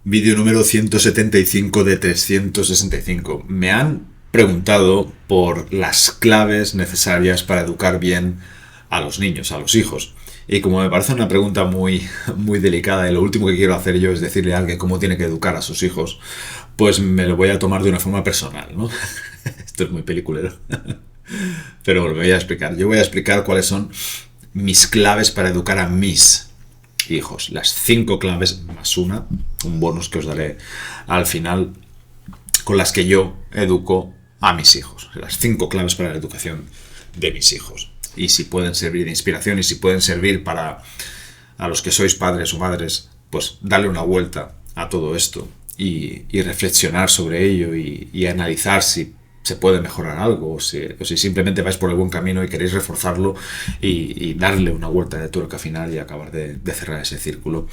Vídeo número 175 de 365. Me han preguntado por las claves necesarias para educar bien a los niños, a los hijos. Y como me parece una pregunta muy delicada y lo último que quiero hacer yo es decirle a alguien cómo tiene que educar a sus hijos, pues me lo voy a tomar de una forma personal, ¿no? Esto es muy peliculero. Pero bueno, me voy a explicar. Yo voy a explicar cuáles son mis claves para educar a mis hijos. Las 5 claves más un bonus que os daré al final, con las que yo educo a mis hijos. Las 5 claves para la educación de mis hijos. Y si pueden servir de inspiración y si pueden servir para a los que sois padres o madres, pues darle una vuelta a todo esto y reflexionar sobre ello y analizar si se puede mejorar algo o si simplemente vais por el buen camino y queréis reforzarlo y darle una vuelta de tuerca final y acabar de cerrar ese círculo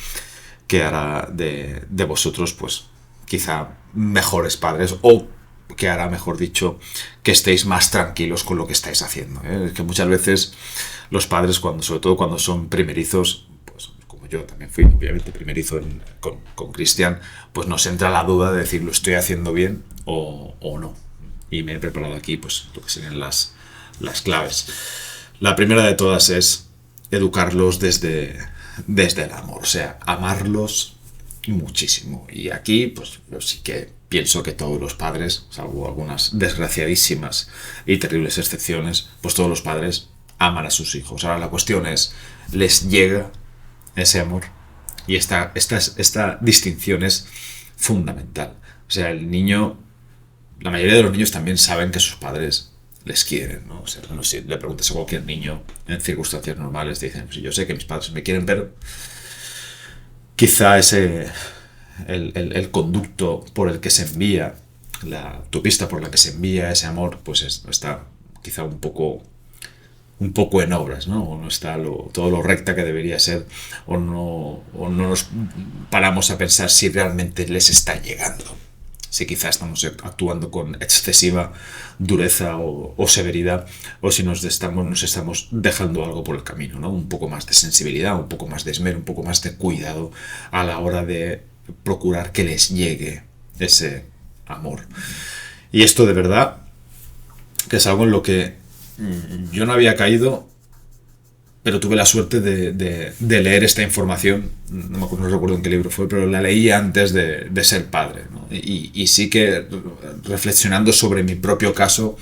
que hará de vosotros pues quizá mejores padres o que hará, mejor dicho, que estéis más tranquilos con lo que estáis haciendo, ¿eh? Es que muchas veces los padres, sobre todo cuando son primerizos, pues como yo también fui obviamente primerizo con Cristian, pues nos entra la duda de decir lo estoy haciendo bien o no. Y me he preparado aquí pues lo que serían las claves. La primera de todas es educarlos desde el amor, o sea, amarlos muchísimo. Y aquí pues yo sí que pienso que todos los padres, salvo algunas desgraciadísimas y terribles excepciones, pues todos los padres aman a sus hijos. Ahora la cuestión es, ¿les llega ese amor? Y esta distinción es fundamental. O sea, la mayoría de los niños también saben que sus padres les quieren, ¿no? O sea, no sé, si le preguntas a cualquier niño en circunstancias normales, te dicen, pues yo sé que mis padres me quieren, pero quizá el conducto por el que se envía, la autopista por la que se envía ese amor, pues está quizá un poco en obras, ¿no? O no está todo lo recta que debería ser, o no nos paramos a pensar si realmente les está llegando. Si quizá estamos actuando con excesiva dureza o severidad, o si nos estamos dejando algo por el camino, ¿no? Un poco más de sensibilidad, un poco más de esmero, un poco más de cuidado a la hora de procurar que les llegue ese amor. Y esto de verdad que es algo en lo que yo no había caído, pero tuve la suerte de leer esta información, no recuerdo en qué libro fue, pero la leí antes de ser padre, ¿no? Y sí que reflexionando sobre mi propio caso,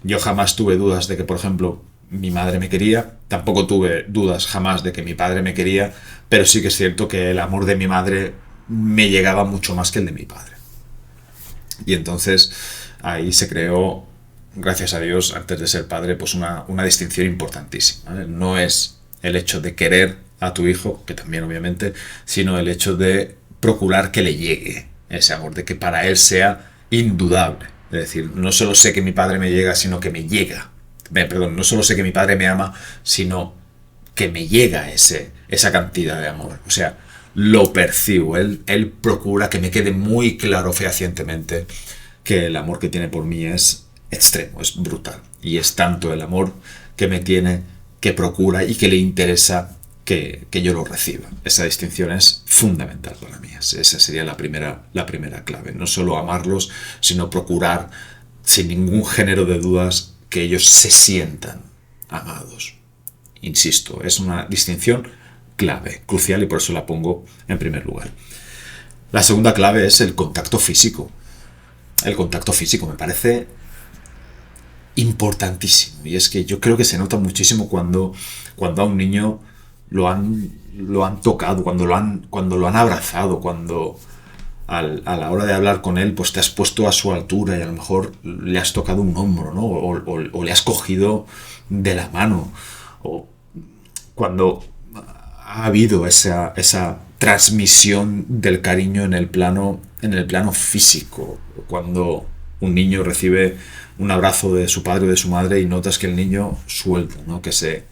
yo jamás tuve dudas de que, por ejemplo, mi madre me quería, tampoco tuve dudas jamás de que mi padre me quería, pero sí que es cierto que el amor de mi madre me llegaba mucho más que el de mi padre. Y entonces ahí se creó, gracias a Dios, antes de ser padre, pues una distinción importantísima, ¿vale? No es el hecho de querer a tu hijo, que también obviamente, sino el hecho de procurar que le llegue ese amor, de que para él sea indudable. Es decir, no solo sé que mi padre me llega, sino que me llega. Perdón, no solo sé que mi padre me ama, sino que me llega esa cantidad de amor. O sea, lo percibo. Él procura que me quede muy claro fehacientemente que el amor que tiene por mí es extremo, es brutal. Y es tanto el amor que me tiene, que procura y que le interesa que yo lo reciba. Esa distinción es fundamental para mí. Esa sería la primera clave. No solo amarlos, sino procurar, sin ningún género de dudas, que ellos se sientan amados. Insisto, es una distinción clave, crucial, y por eso la pongo en primer lugar. La segunda clave es el contacto físico. El contacto físico me parece importantísimo, y es que yo creo que se nota muchísimo cuando a un niño lo han tocado, cuando lo han abrazado, cuando a la hora de hablar con él pues te has puesto a su altura y a lo mejor le has tocado un hombro, ¿no? O le has cogido de la mano, o cuando ha habido esa transmisión del cariño en el plano físico, cuando un niño recibe un abrazo de su padre o de su madre y notas que el niño suelta, ¿no? que se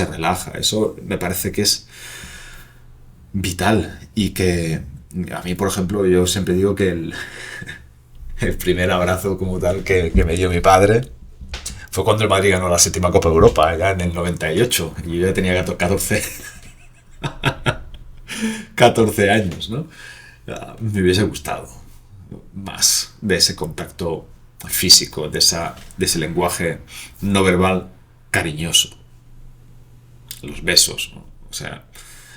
relaja. Eso me parece que es vital, y que a mí, por ejemplo, yo siempre digo que el primer abrazo como tal que me dio mi padre fue cuando el Madrid ganó la 7ª Copa de Europa, ya en el 98, y yo ya tenía 14 años, ¿no? Me hubiese gustado más de ese contacto físico, de ese lenguaje no verbal cariñoso, los besos, ¿no? O sea,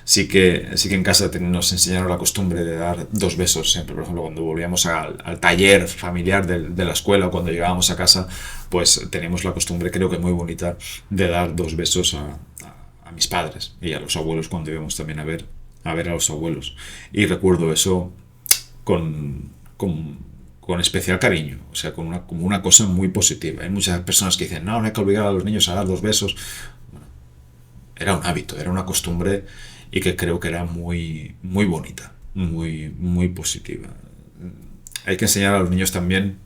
sí que en casa nos enseñaron la costumbre de dar 2 besos siempre. Por ejemplo, cuando volvíamos al taller familiar de la escuela o cuando llegábamos a casa, pues teníamos la costumbre, creo que muy bonita, de dar 2 besos a mis padres y a los abuelos cuando íbamos también a ver a los abuelos. Y recuerdo eso con, con, con especial cariño, o sea, como una cosa muy positiva. Hay muchas personas que dicen, no, no hay que obligar a los niños a dar 2 besos. Era un hábito, era una costumbre y que creo que era muy, muy bonita, muy, muy positiva. Hay que enseñar a los niños también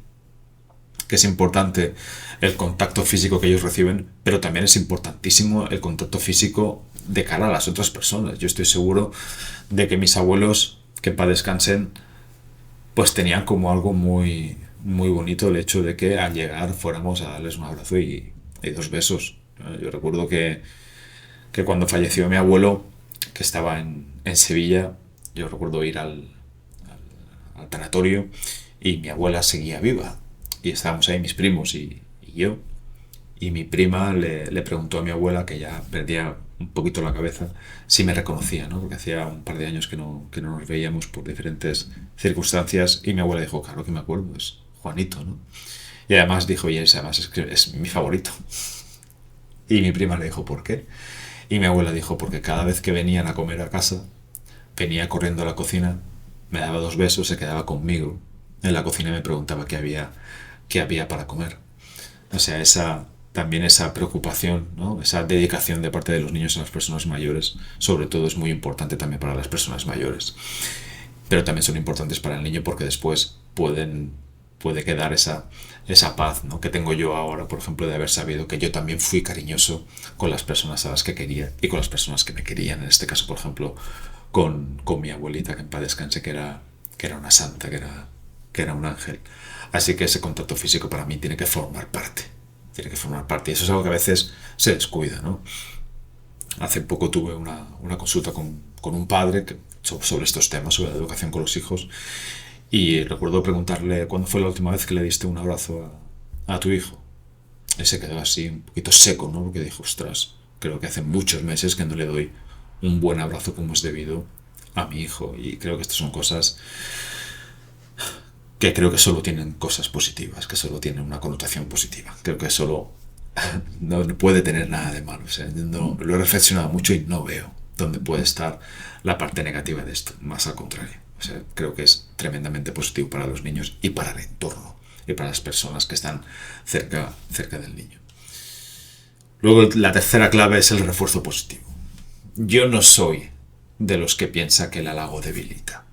que es importante el contacto físico que ellos reciben, pero también es importantísimo el contacto físico de cara a las otras personas. Yo estoy seguro de que mis abuelos, que en paz descansen, pues tenían como algo muy, muy bonito el hecho de que al llegar fuéramos a darles un abrazo y 2 besos. Yo recuerdo que cuando falleció mi abuelo, que estaba en Sevilla, yo recuerdo ir al tanatorio y mi abuela seguía viva. Y estábamos ahí mis primos y yo. Y mi prima le preguntó a mi abuela, que ya perdía un poquito la cabeza, si me reconocía, ¿no? Porque hacía un par de años que no nos veíamos por diferentes circunstancias. Y mi abuela dijo, claro que me acuerdo, es Juanito, ¿no? Y además dijo, y además es que es mi favorito. Y mi prima le dijo, ¿por qué? Y mi abuela dijo, porque cada vez que venían a comer a casa, venía corriendo a la cocina, me daba 2 besos, se quedaba conmigo en la cocina y me preguntaba qué había para comer. O sea, también esa preocupación, ¿no? Esa dedicación de parte de los niños a las personas mayores, sobre todo es muy importante también para las personas mayores. Pero también son importantes para el niño porque después puede quedar esa paz, ¿no? Que tengo yo ahora, por ejemplo, de haber sabido que yo también fui cariñoso con las personas a las que quería y con las personas que me querían. En este caso, por ejemplo, con mi abuelita, que en paz descanse, que era una santa, que era un ángel. Así que ese contacto físico para mí tiene que formar parte. Tiene que formar parte. Y eso es algo que a veces se descuida, ¿no? Hace poco tuve una consulta con un padre sobre estos temas, sobre la educación con los hijos, y recuerdo preguntarle cuándo fue la última vez que le diste un abrazo a tu hijo. Y se quedó así un poquito seco, ¿no? Porque dijo, ostras, creo que hace muchos meses que no le doy un buen abrazo como es debido a mi hijo. Y creo que estas son cosas que creo que solo tienen cosas positivas, que solo tienen una connotación positiva. Creo que solo no puede tener nada de malo. O sea, lo he reflexionado mucho y no veo dónde puede estar la parte negativa de esto. Más al contrario. O sea, creo que es tremendamente positivo para los niños y para el entorno y para las personas que están cerca del niño. Luego, la tercera clave es el refuerzo positivo. Yo no soy de los que piensa que el halago debilita.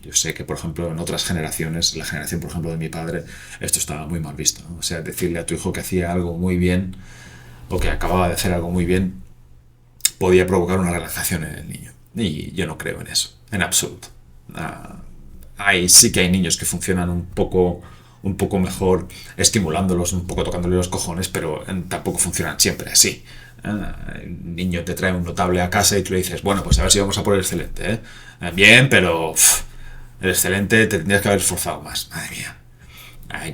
Yo sé que, por ejemplo, en otras generaciones, la generación, por ejemplo, de mi padre, esto estaba muy mal visto, ¿no? O sea, decirle a tu hijo que hacía algo muy bien o que acababa de hacer algo muy bien podía provocar una relajación en el niño. Y yo no creo en eso, en absoluto. Sí que hay niños que funcionan un poco mejor estimulándolos, un poco tocándole los cojones, pero tampoco funcionan siempre así. El niño te trae un notable a casa y tú le dices, bueno, pues a ver si vamos a por el excelente, ¿eh? Bien, pero el excelente te tendrías que haber esforzado más. Madre mía.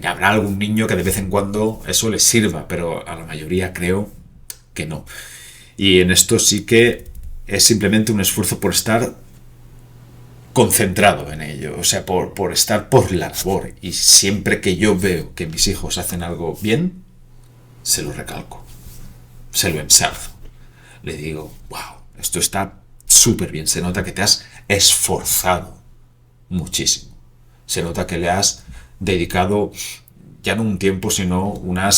Habrá algún niño que de vez en cuando eso les sirva, pero a la mayoría creo que no. Y en esto sí que es simplemente un esfuerzo por estar concentrado en ello, o sea, por estar por la labor. Y siempre que yo veo que mis hijos hacen algo bien, se lo recalco, se lo ensalzo. Le digo, wow, esto está súper bien, se nota que te has esforzado muchísimo. Se nota que le has dedicado ya no un tiempo, sino una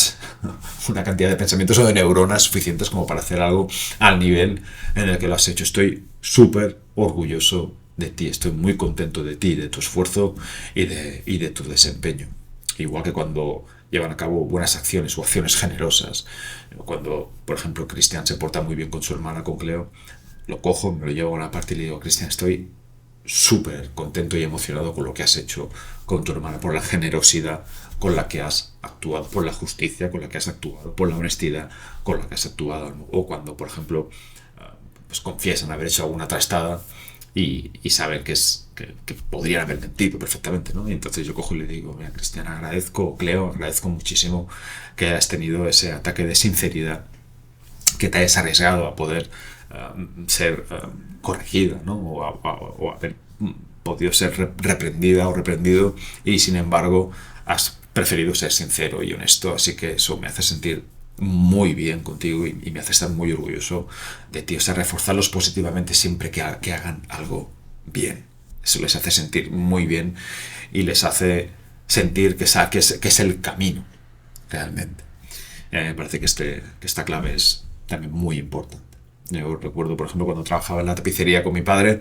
cantidad de pensamientos o de neuronas suficientes como para hacer algo al nivel en el que lo has hecho. Estoy súper orgulloso de ti, estoy muy contento de ti, de tu esfuerzo y de tu desempeño. Igual que cuando llevan a cabo buenas acciones o acciones generosas. Cuando, por ejemplo, Cristian se porta muy bien con su hermana, con Cleo, lo cojo, me lo llevo a una parte y le digo, Cristian, estoy súper contento y emocionado con lo que has hecho con tu hermana, por la generosidad con la que has actuado, por la justicia con la que has actuado, por la honestidad con la que has actuado. O cuando, por ejemplo, pues confiesan haber hecho alguna trastada y saben que podrían haber mentido perfectamente, ¿no? Y entonces yo cojo y le digo, mira, Cristian, agradezco, Cleo, agradezco muchísimo que hayas tenido ese ataque de sinceridad, que te hayas arriesgado a poder ser corregida, ¿no? O haber podido ser reprendida o reprendido, y sin embargo has preferido ser sincero y honesto, así que eso me hace sentir muy bien contigo y me hace estar muy orgulloso de ti. O sea, reforzarlos positivamente siempre que hagan algo bien. Eso les hace sentir muy bien y les hace sentir que es el camino, realmente. Me parece que esta clave es también muy importante. Yo recuerdo, por ejemplo, cuando trabajaba en la tapicería con mi padre,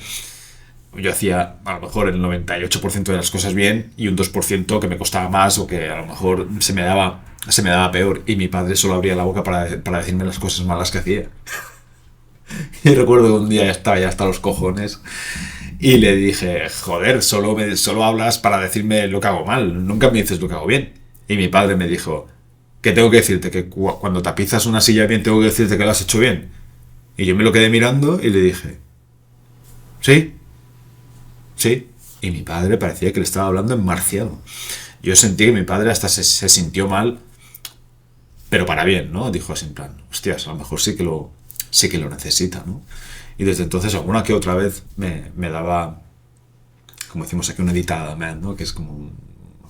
yo hacía a lo mejor el 98% de las cosas bien y un 2% que me costaba más o que a lo mejor se me daba peor, y mi padre solo abría la boca para decirme las cosas malas que hacía. Y recuerdo que un día estaba ya hasta los cojones y le dije, joder, solo hablas para decirme lo que hago mal, nunca me dices lo que hago bien. Y mi padre me dijo, que tengo que decirte que cuando tapizas una silla bien tengo que decirte que lo has hecho bien. Y yo me lo quedé mirando y le dije, sí, sí. Y mi padre parecía que le estaba hablando en marciano. Yo sentí que mi padre hasta se sintió mal, pero para bien, ¿no? Dijo así en plan, hostias, a lo mejor sí que lo necesita, ¿no? Y desde entonces alguna que otra vez me daba, como decimos aquí, una editada, man, ¿no? Que es como una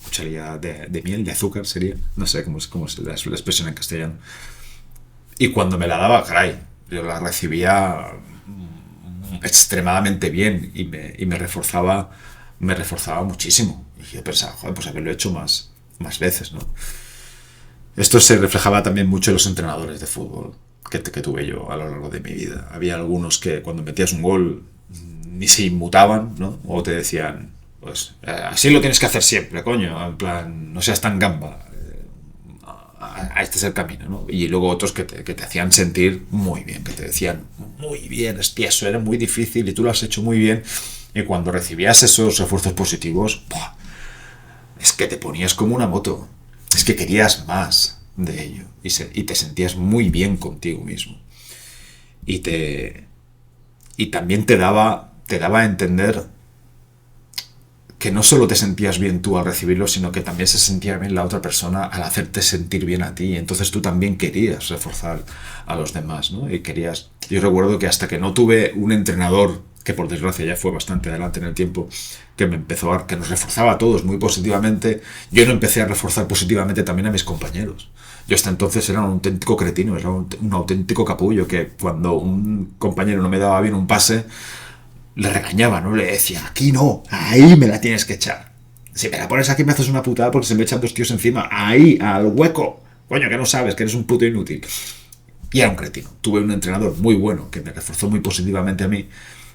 cucharilla de miel, de azúcar sería, no sé cómo es la expresión en castellano. Y cuando me la daba, caray, yo la recibía extremadamente bien y me reforzaba muchísimo. Y yo pensaba, joder, pues haberlo hecho más veces, ¿no? Esto se reflejaba también mucho en los entrenadores de fútbol que tuve yo a lo largo de mi vida. Había algunos que cuando metías un gol ni se inmutaban, ¿no? O te decían, pues así lo tienes que hacer siempre, coño, en plan, no seas tan gamba, este es el camino, ¿no? Y luego otros que te hacían sentir muy bien, que te decían, muy bien, hostia, eso era muy difícil y tú lo has hecho muy bien. Y cuando recibías esos refuerzos positivos, ¡buah!, es que te ponías como una moto, es que querías más de ello y te sentías muy bien contigo mismo. Y también te daba a entender que no solo te sentías bien tú al recibirlo, sino que también se sentía bien la otra persona al hacerte sentir bien a ti. Entonces tú también querías reforzar a los demás, ¿no? Y querías... Yo recuerdo que hasta que no tuve un entrenador, que por desgracia ya fue bastante adelante en el tiempo, que que nos reforzaba a todos muy positivamente, yo no empecé a reforzar positivamente también a mis compañeros. Yo hasta entonces era un auténtico cretino, era un auténtico capullo, que cuando un compañero no me daba bien un pase, le regañaba, ¿no? Le decía, aquí no, ahí me la tienes que echar. Si me la pones aquí me haces una putada porque se me echan dos tíos encima. Ahí, al hueco. Coño, que no sabes, que eres un puto inútil. Y era un cretino. Tuve un entrenador muy bueno que me reforzó muy positivamente a mí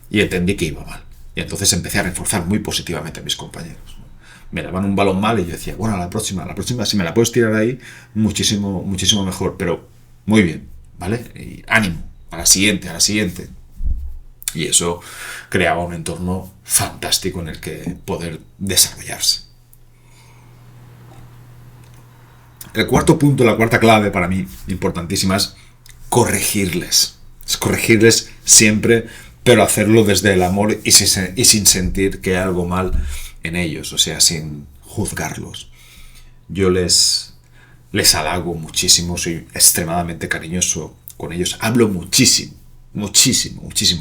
y entendí que iba mal. Y entonces empecé a reforzar muy positivamente a mis compañeros. Me daban un balón mal y yo decía, bueno, a la próxima, si me la puedes tirar ahí, muchísimo, muchísimo mejor. Pero muy bien, ¿vale? Y ánimo, a la siguiente, a la siguiente. Y eso creaba un entorno fantástico en el que poder desarrollarse. El cuarto punto, la cuarta clave para mí, importantísima, es corregirles. Es corregirles siempre, pero hacerlo desde el amor y sin sentir que hay algo mal en ellos, o sea, sin juzgarlos. Yo les halago muchísimo, soy extremadamente cariñoso con ellos, hablo muchísimo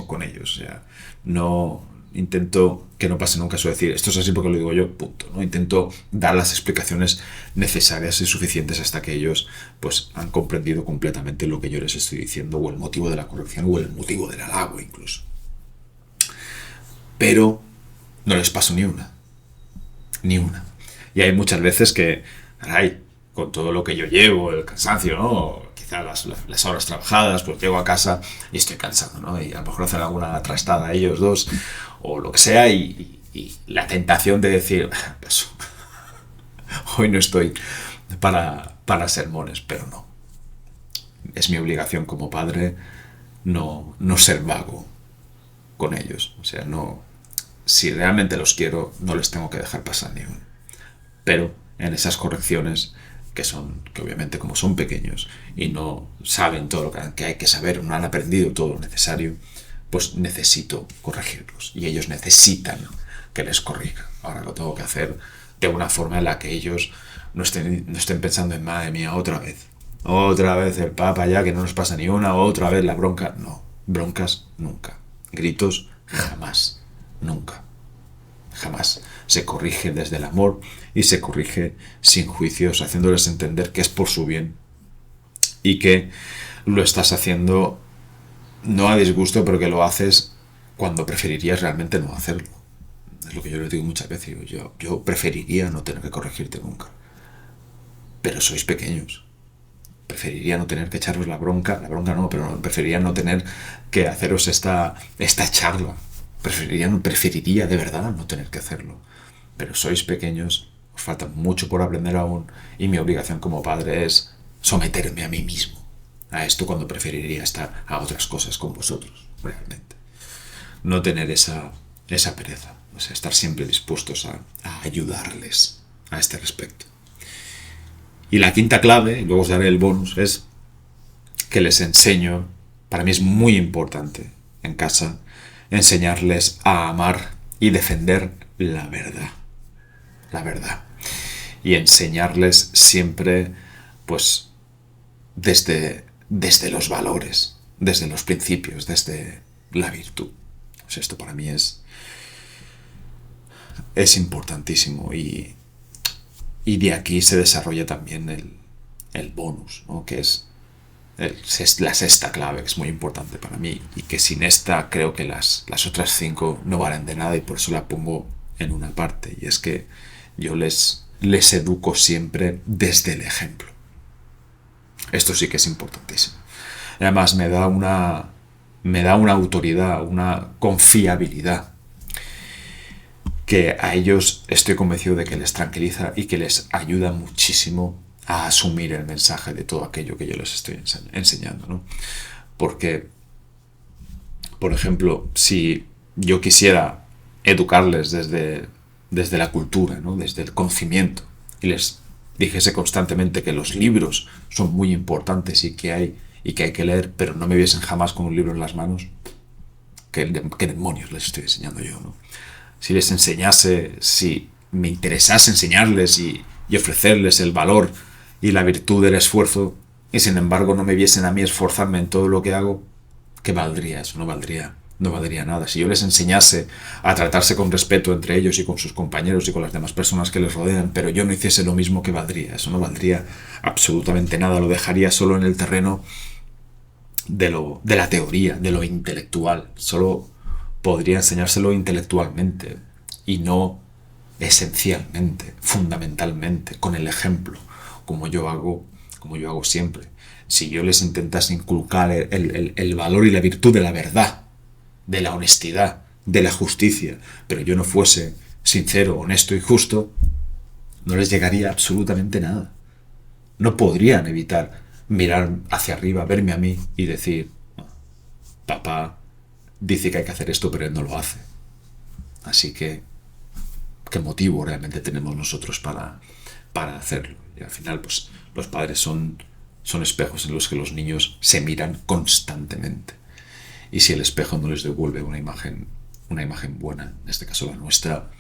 con ellos. O sea, no intento que no pase nunca eso de decir esto es así porque lo digo yo, punto. No intento dar las explicaciones necesarias y suficientes hasta que ellos pues han comprendido completamente lo que yo les estoy diciendo, o el motivo de la corrección, o el motivo del halago incluso. Pero no les paso ni una. Y hay muchas veces que, caray, con todo lo que yo llevo, el cansancio, ¿no? Quizá las horas trabajadas, pues llego a casa y estoy cansado, ¿no? Y a lo mejor hacen alguna trastada ellos dos, o lo que sea, y la tentación de decir, pues, hoy no estoy para sermones, pero no. Es mi obligación como padre no ser vago con ellos. O sea, no... Si realmente los quiero, no les tengo que dejar pasar ni uno. Pero en esas correcciones que obviamente como son pequeños y no saben todo lo que hay que saber, no han aprendido todo lo necesario, pues necesito corregirlos y ellos necesitan que les corrija. Ahora lo tengo que hacer de una forma en la que ellos no estén pensando en madre mía, otra vez el papa ya, que no nos pasa ni una, otra vez la bronca. No, broncas nunca, gritos jamás, nunca, jamás. Se corrige desde el amor y se corrige sin juicios, haciéndoles entender que es por su bien y que lo estás haciendo no a disgusto, pero que lo haces cuando preferirías realmente no hacerlo. Es lo que yo les digo muchas veces. Yo preferiría no tener que corregirte nunca. Pero sois pequeños. Preferiría no tener que echaros la bronca no, pero preferiría no tener que haceros esta charla. Preferiría de verdad no tener que hacerlo. Pero sois pequeños, os falta mucho por aprender aún, y mi obligación como padre es someterme a mí mismo a esto cuando preferiría estar a otras cosas con vosotros, realmente. No tener esa pereza, o sea, estar siempre dispuestos a ayudarles a este respecto. Y la quinta clave, y luego os daré el bonus, es que les enseño, para mí es muy importante en casa, enseñarles a amar y defender la verdad. La verdad. Y enseñarles siempre, pues, desde los valores, desde los principios, desde la virtud. O sea, esto para mí es importantísimo y de aquí se desarrolla también el bonus, ¿no? Que es la sexta clave, que es muy importante para mí y que sin esta creo que las otras 5 no valen de nada, y por eso la pongo en una parte, y es que yo les educo siempre desde el ejemplo. Esto sí que es importantísimo. Además me da una autoridad, una confiabilidad que a ellos estoy convencido de que les tranquiliza y que les ayuda muchísimo a asumir el mensaje de todo aquello que yo les estoy enseñando, ¿no? Porque, por ejemplo, si yo quisiera educarles desde la cultura, ¿no? Desde el conocimiento, y les dijese constantemente que los libros son muy importantes y que hay que leer, pero no me viesen jamás con un libro en las manos, ¿qué demonios les estoy enseñando yo, no? Si les enseñase, si me interesase enseñarles y ofrecerles el valor y la virtud del esfuerzo, y sin embargo no me viesen a mí esforzarme en todo lo que hago, ¿qué valdría eso? No valdría nada. Si yo les enseñase a tratarse con respeto entre ellos y con sus compañeros y con las demás personas que les rodean, pero yo no hiciese lo mismo, ¿qué valdría? Eso no valdría absolutamente nada. Lo dejaría solo en el terreno de la teoría, de lo intelectual. Solo podría enseñárselo intelectualmente y no esencialmente, fundamentalmente, con el ejemplo, como yo hago siempre. Si yo les intentase inculcar el valor y la virtud de la verdad, de la honestidad, de la justicia, pero yo no fuese sincero, honesto y justo, no les llegaría absolutamente nada. No podrían evitar mirar hacia arriba, verme a mí y decir, papá dice que hay que hacer esto, pero él no lo hace. Así que, ¿qué motivo realmente tenemos nosotros para hacerlo? Y al final, pues, los padres son espejos en los que los niños se miran constantemente. Y si el espejo no les devuelve una imagen buena, en este caso la nuestra,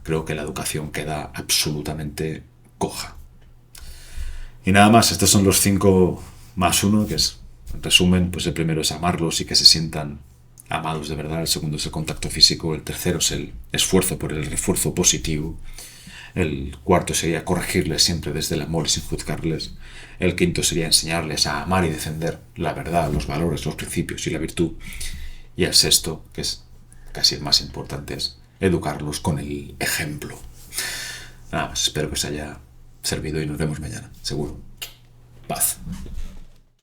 creo que la educación queda absolutamente coja. Y nada más, estos son los 5 más 1, que es, en resumen, pues el primero es amarlos y que se sientan amados de verdad. El segundo es el contacto físico. El tercero es el esfuerzo por el refuerzo positivo. El cuarto sería corregirles siempre desde el amor y sin juzgarles. El quinto sería enseñarles a amar y defender la verdad, los valores, los principios y la virtud. Y el sexto, que es casi el más importante, es educarlos con el ejemplo. Nada más, espero que os haya servido y nos vemos mañana, seguro. Paz.